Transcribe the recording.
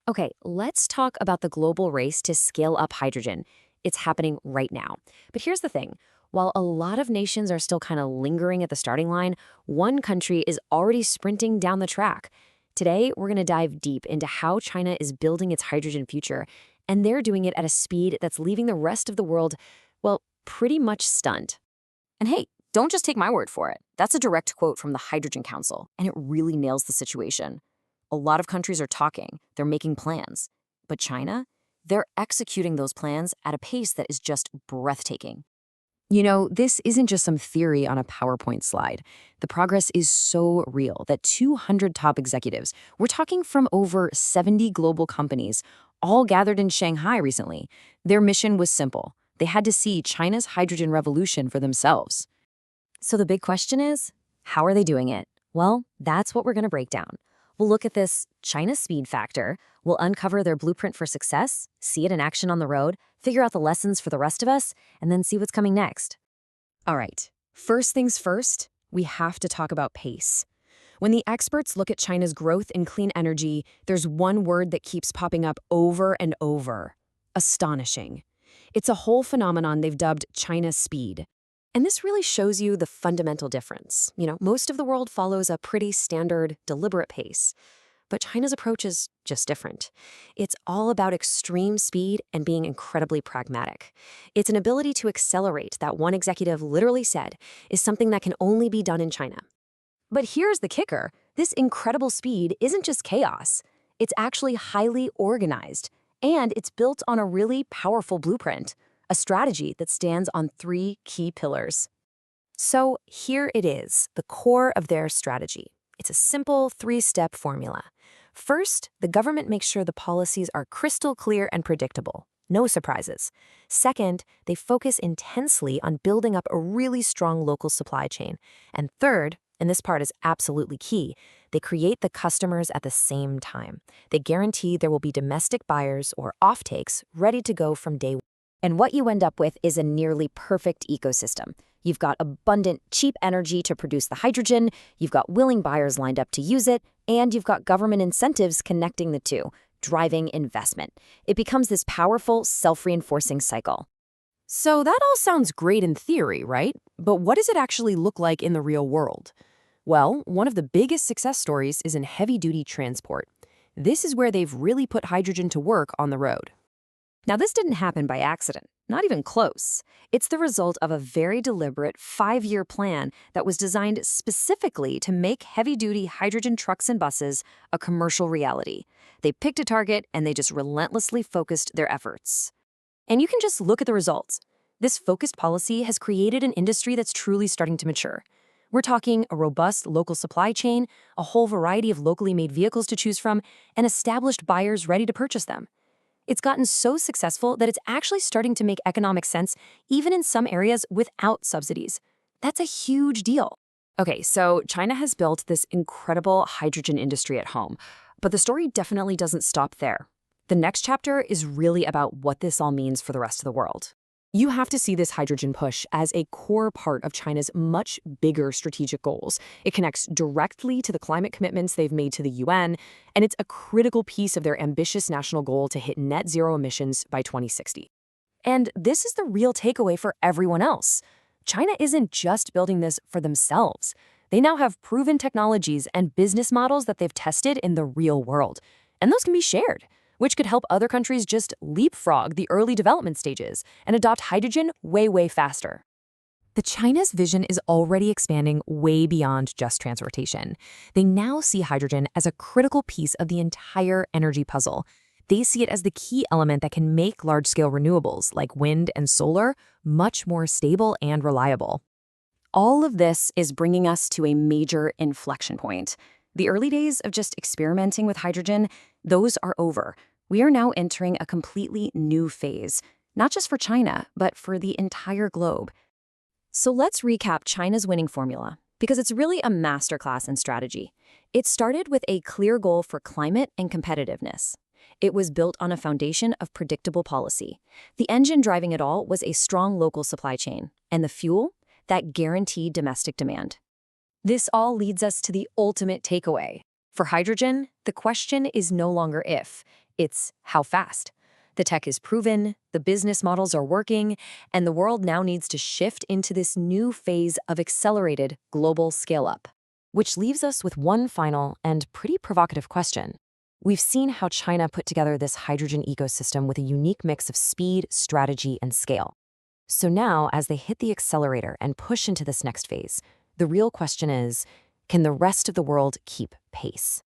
Okay, let's talk about the global race to scale up hydrogen. It's happening right now. But here's the thing. While a lot of nations are still kind of lingering at the starting line, one country is already sprinting down the track. Today, we're going to dive deep into how China is building its hydrogen future, and they're doing it at a speed that's leaving the rest of the world, well, pretty much stunned. And hey, don't just take my word for it. That's a direct quote from the Hydrogen Council, and it really nails the situation. A lot of countries are talking, they're making plans. But China, they're executing those plans at a pace that is just breathtaking. This isn't just some theory on a PowerPoint slide. The progress is so real that 200 top executives, we're talking from over 70 global companies, all gathered in Shanghai recently. Their mission was simple. They had to see China's hydrogen revolution for themselves. So the big question is, how are they doing it? Well, that's what we're going to break down. We'll look at this China speed factor, we'll uncover their blueprint for success, see it in action on the road, figure out the lessons for the rest of us, and then see what's coming next. All right, first things first, we have to talk about pace. When the experts look at China's growth in clean energy, there's one word that keeps popping up over and over: astonishing. It's a whole phenomenon they've dubbed China speed. And this really shows you the fundamental difference. Most of the world follows a pretty standard, deliberate pace. But China's approach is just different. It's all about extreme speed and being incredibly pragmatic. It's an ability to accelerate that one executive literally said is something that can only be done in China. But here's the kicker. This incredible speed isn't just chaos. It's actually highly organized. And it's built on a really powerful blueprint. A strategy that stands on three key pillars. So here it is, the core of their strategy. It's a simple three-step formula. First, the government makes sure the policies are crystal clear and predictable. No surprises. Second, they focus intensely on building up a really strong local supply chain. And third, and this part is absolutely key, they create the customers at the same time. They guarantee there will be domestic buyers or offtakes ready to go from day one. And what you end up with is a nearly perfect ecosystem. You've got abundant, cheap energy to produce the hydrogen, you've got willing buyers lined up to use it, and you've got government incentives connecting the two, driving investment. It becomes this powerful, self-reinforcing cycle. So that all sounds great in theory, right? But what does it actually look like in the real world? Well, one of the biggest success stories is in heavy-duty transport. This is where they've really put hydrogen to work on the road. Now, this didn't happen by accident, not even close. It's the result of a very deliberate 5-year plan that was designed specifically to make heavy-duty hydrogen trucks and buses a commercial reality. They picked a target and they just relentlessly focused their efforts. And you can just look at the results. This focused policy has created an industry that's truly starting to mature. We're talking a robust local supply chain, a whole variety of locally made vehicles to choose from, and established buyers ready to purchase them. It's gotten so successful that it's actually starting to make economic sense, even in some areas without subsidies. That's a huge deal. Okay, so China has built this incredible hydrogen industry at home, but the story definitely doesn't stop there. The next chapter is really about what this all means for the rest of the world. You have to see this hydrogen push as a core part of China's much bigger strategic goals. It connects directly to the climate commitments they've made to the UN, and it's a critical piece of their ambitious national goal to hit net zero emissions by 2060. And this is the real takeaway for everyone else. China isn't just building this for themselves. They now have proven technologies and business models that they've tested in the real world, and those can be shared, which could help other countries just leapfrog the early development stages and adopt hydrogen way, way faster. The China's vision is already expanding way beyond just transportation. They now see hydrogen as a critical piece of the entire energy puzzle. They see it as the key element that can make large-scale renewables like wind and solar much more stable and reliable. All of this is bringing us to a major inflection point. The early days of just experimenting with hydrogen, those are over. We are now entering a completely new phase, not just for China, but for the entire globe. So let's recap China's winning formula, because it's really a masterclass in strategy. It started with a clear goal for climate and competitiveness. It was built on a foundation of predictable policy. The engine driving it all was a strong local supply chain, and the fuel, that guaranteed domestic demand. This all leads us to the ultimate takeaway. For hydrogen, the question is no longer if, it's how fast. The tech is proven, the business models are working, and the world now needs to shift into this new phase of accelerated global scale-up. Which leaves us with one final and pretty provocative question. We've seen how China put together this hydrogen ecosystem with a unique mix of speed, strategy, and scale. So now, as they hit the accelerator and push into this next phase, the real question is, can the rest of the world keep pace?